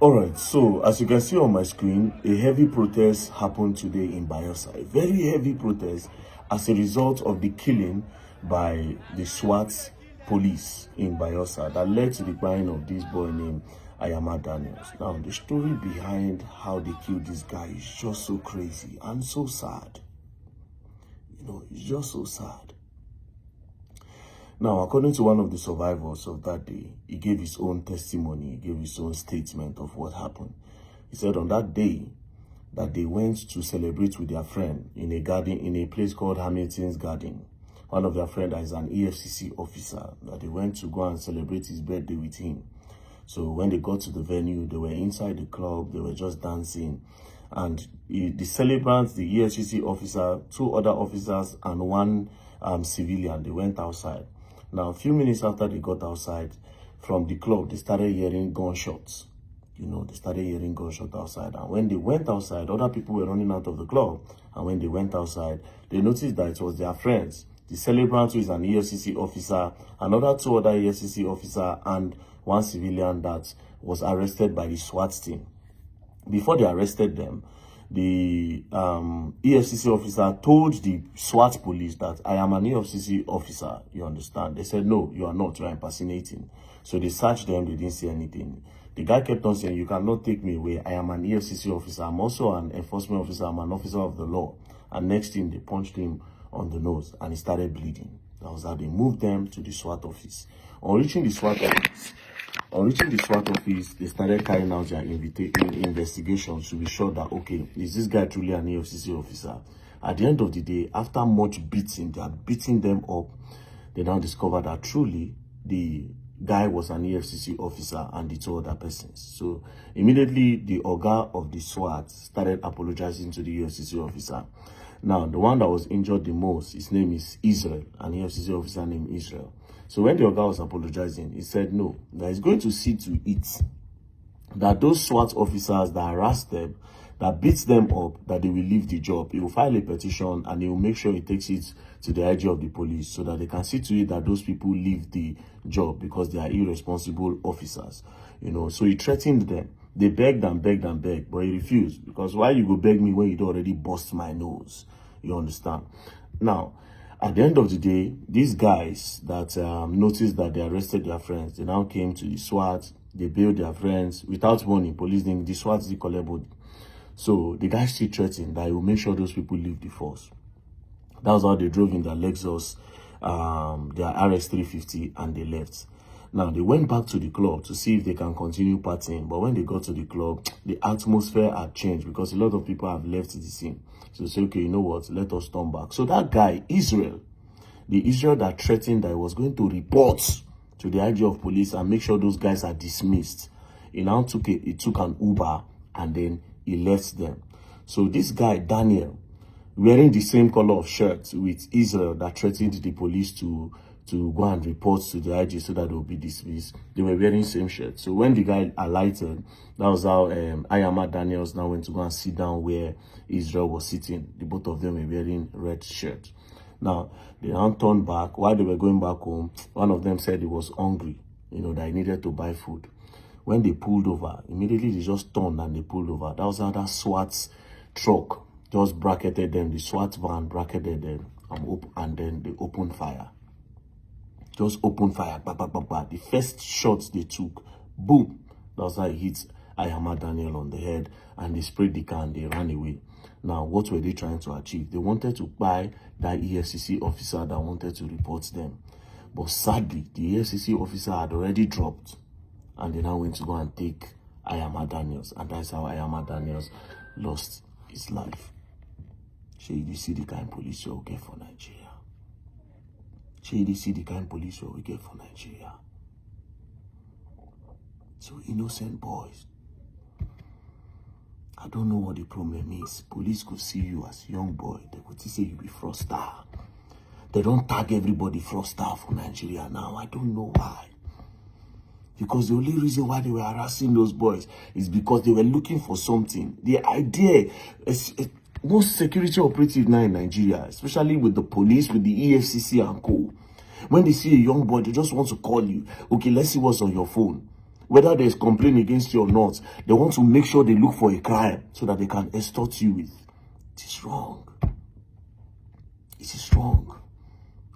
All right, so as you can see on my screen, a heavy protest happened today in Bayelsa. A very heavy protest as a result of the killing by the SWAT police in Bayelsa that led to the dying of this boy named Ayama Daniels. Now, the story behind how they killed this guy is just so crazy and so sad. You know, it's just so sad. Now, according to one of the survivors of that day, he gave his own testimony, he gave his own statement of what happened. He said on that day that they went to celebrate with their friend in a garden, in a place called Hamilton's Garden. One of their friends is an EFCC officer, that they went to go and celebrate his birthday with him. So when they got to the venue, they were inside the club, they were just dancing. And the celebrants, the EFCC officer, two other officers, and one civilian, they went outside. Now, a few minutes after they got outside from the club, they started hearing gunshots. You know, they started hearing gunshots outside. And when they went outside, other people were running out of the club. And when they went outside, they noticed that it was their friends. The celebrant, who is an EFCC officer, another two other EFCC officer, and one civilian that was arrested by the SWAT team. Before they arrested them, the EFCC officer told the SWAT police that I am an EFCC officer, you understand? They said, no, you are not, you are impersonating. So they searched them, they didn't see anything. The guy kept on saying, you cannot take me away. I am an EFCC officer. I'm also an enforcement officer. I'm an officer of the law. And next thing, they punched him on the nose and he started bleeding. That was how they moved them to the SWAT office. On reaching the SWAT office, they started carrying out their investigations to be sure that, okay, is this guy truly an EFCC officer? At the end of the day, after much beating, they are beating them up, they now discovered that truly the guy was an EFCC officer and the two other persons. So immediately, the Oga of the SWAT started apologizing to the EFCC officer. Now, the one that was injured the most, his name is Israel, an EFCC officer named Israel. So when the Oga was apologizing, he said no, that he's going to see to it that those SWAT officers that harassed them, that beats them up, that they will leave the job. He will file a petition and he will make sure he takes it to the IG of the police so that they can see to it that those people leave the job because they are irresponsible officers. You know, so he threatened them. They begged and begged and begged, but he refused. Because why you go beg me when you already bust my nose? You understand? Now, at the end of the day, these guys that noticed that they arrested their friends, they now came to the SWAT, they bailed their friends without money. Police didn't, the SWAT didn't collect body. So the guys still threatened that he will make sure those people leave the force. That was how they drove in their Lexus, their RX-350, and they left. Now, they went back to the club to see if they can continue partying. But when they got to the club, the atmosphere had changed because a lot of people have left the scene. So they said, okay, you know what? Let us turn back. So that guy, Israel, the Israel that threatened that he was going to report to the IG of police and make sure those guys are dismissed, he now took an Uber and then he left them. So this guy, Daniel, wearing the same color of shirt with Israel that threatened the police to go and report to the IG so that they will be dismissed. They were wearing the same shirt. So when the guy alighted, that was how Ayama Daniels now went to go and sit down where Israel was sitting. The both of them were wearing red shirts. Now, they now turned back. While they were going back home, one of them said he was hungry, you know, that he needed to buy food. When they pulled over, immediately they just turned and they pulled over. That was how that SWAT truck just bracketed them. The SWAT van bracketed them and then they opened fire. Just opened fire. Bah, bah, bah, bah. The first shots they took, boom. That was how it hit Ayama Daniel on the head. And they sprayed the car and they ran away. Now, what were they trying to achieve? They wanted to buy that EFCC officer that wanted to report them. But sadly, the EFCC officer had already dropped. And they now went to go and take Ayama Daniels. And that's how Ayama Daniels lost his life. So you see the kind of police you get for Nigeria. You see the kind of police we get for Nigeria. So innocent boys. I don't know what the problem is. Police could see you as a young boy. They could say you be fraudster. They don't tag everybody fraudster for Nigeria now. I don't know why. Because the only reason why they were harassing those boys is because they were looking for something. The idea is most security operatives now in Nigeria, especially with the police, with the EFCC and co. When they see a young boy, they just want to call you. Okay, let's see what's on your phone. Whether there's complaint against you or not, they want to make sure they look for a crime so that they can extort you with. It is wrong. It is wrong.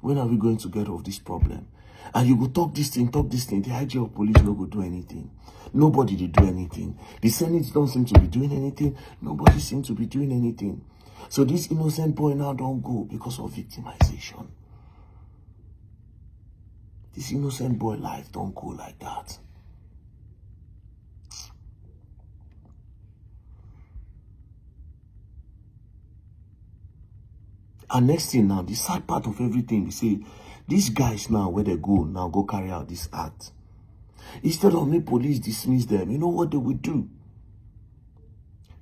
When are we going to get off this problem? And you go talk this thing. The IG of police no go do anything. Nobody did do anything. The Senate don't seem to be doing anything. Nobody seems to be doing anything. So this innocent boy now don't go because of victimization. This innocent boy life don't go like that. And next thing now, the sad part of everything, they say, these guys now, where they go carry out this act. Instead of me police dismiss them, you know what they will do?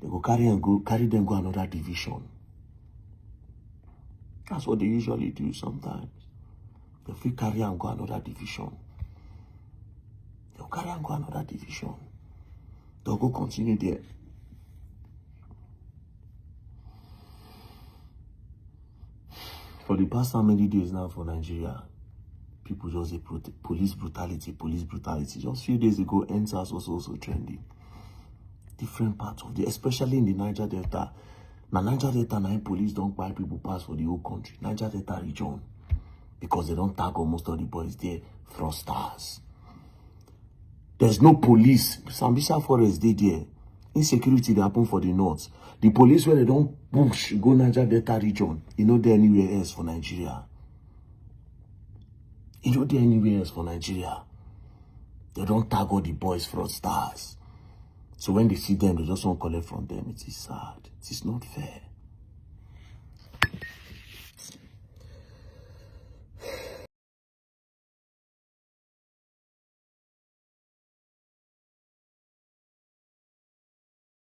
They go carry them go another division. That's what they usually do sometimes. They will carry and go another division. They'll carry and go another division. They'll go continue there. For the past how many days now for Nigeria, people just say police brutality. Just few days ago, NSAS was also trending. Different parts of the, especially in the Niger Delta. Now, Niger Delta, now police don't buy people pass for the whole country. Niger Delta region. Because they don't tag almost all the boys there. Fraudsters. There's no police. Sambisa Forest, they there. Insecurity, they happen for the north. The police, where they don't push, go Niger Delta region. You know, they're anywhere else for Nigeria. You know, they're anywhere else for Nigeria. They don't tag all the boys fraudsters. So when they see them, they just won't collect from them. It is sad. It is not fair.